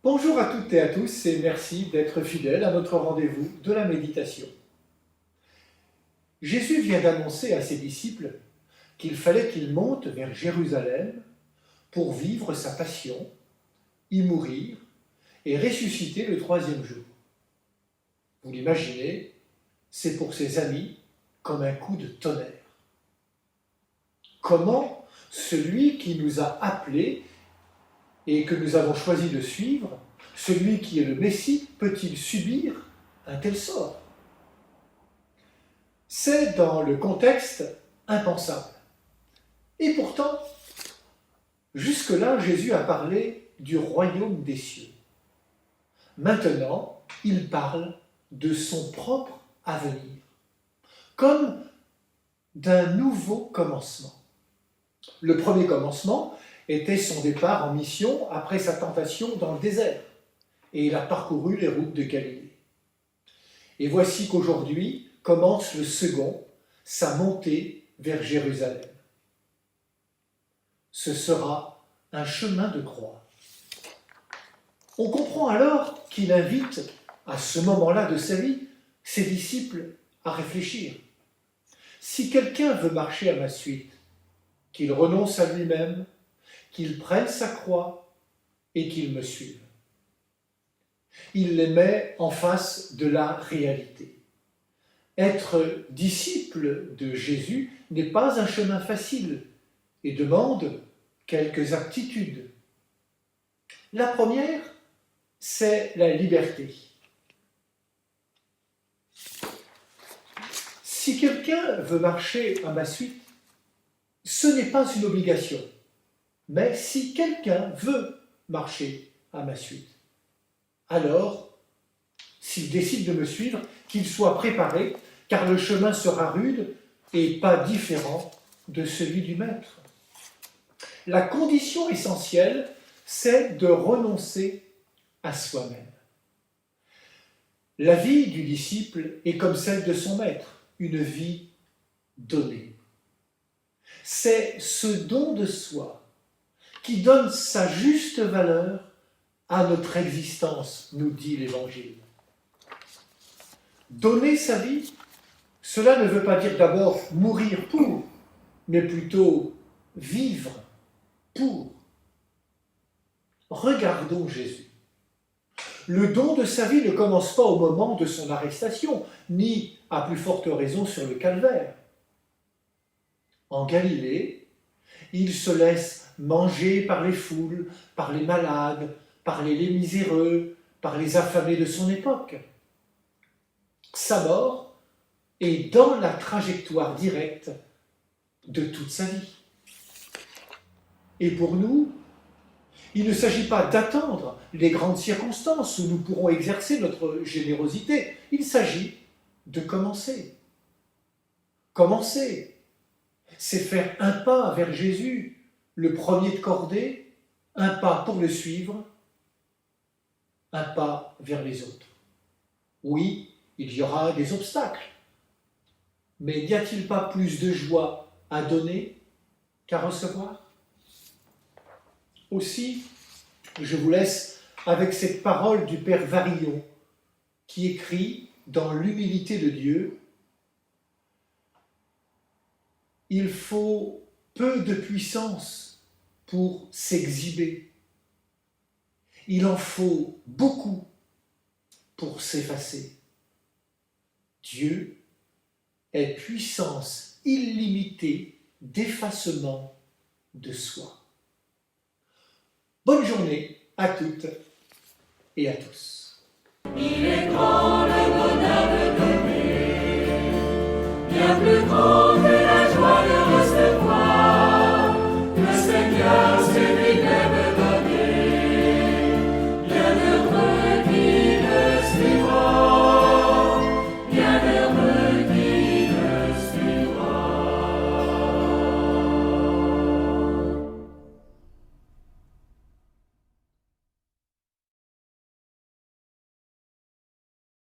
Bonjour à toutes et à tous et merci d'être fidèles à notre rendez-vous de la méditation. Jésus vient d'annoncer à ses disciples qu'il fallait qu'ils montent vers Jérusalem pour vivre sa passion, y mourir et ressusciter le troisième jour. Vous l'imaginez, c'est pour ses amis comme un coup de tonnerre. Comment celui qui nous a appelés et que nous avons choisi de suivre, celui qui est le Messie, peut-il subir un tel sort? C'est dans le contexte impensable. Et pourtant, jusque-là, Jésus a parlé du royaume des cieux. Maintenant, il parle de son propre avenir, comme d'un nouveau commencement. Le premier commencement était son départ en mission après sa tentation dans le désert, et il a parcouru les routes de Galilée. Et voici qu'aujourd'hui commence le second, sa montée vers Jérusalem. Ce sera un chemin de croix. On comprend alors qu'il invite, à ce moment-là de sa vie, ses disciples à réfléchir. Si quelqu'un veut marcher à ma suite, qu'il renonce à lui-même, qu'il prenne sa croix et qu'il me suive. Il les met en face de la réalité. Être disciple de Jésus n'est pas un chemin facile et demande quelques aptitudes. La première, c'est la liberté. Si quelqu'un veut marcher à ma suite, ce n'est pas une obligation. Mais si quelqu'un veut marcher à ma suite, alors, s'il décide de me suivre, qu'il soit préparé, car le chemin sera rude et pas différent de celui du Maître. La condition essentielle, c'est de renoncer à soi-même. La vie du disciple est comme celle de son Maître, une vie donnée. C'est ce don de soi qui donne sa juste valeur à notre existence, nous dit l'Évangile. Donner sa vie, cela ne veut pas dire d'abord mourir pour, mais plutôt vivre pour. Regardons Jésus. Le don de sa vie ne commence pas au moment de son arrestation, ni, à plus forte raison, sur le calvaire. En Galilée, il se laisse manger par les foules, par les malades, par les miséreux, par les affamés de son époque. Sa mort est dans la trajectoire directe de toute sa vie. Et pour nous, il ne s'agit pas d'attendre les grandes circonstances où nous pourrons exercer notre générosité. Il s'agit de commencer. Commencer, c'est faire un pas vers Jésus, le premier de cordée, un pas pour le suivre, un pas vers les autres. Oui, il y aura des obstacles, mais n'y a-t-il pas plus de joie à donner qu'à recevoir? Aussi, je vous laisse avec cette parole du Père Varillon qui écrit dans l'humilité de Dieu: il faut peu de puissance pour s'exhiber. Il en faut beaucoup pour s'effacer. Dieu est puissance illimitée d'effacement de soi. Bonne journée à toutes et à tous. Il est grand le bonheur de donner, bien plus grand.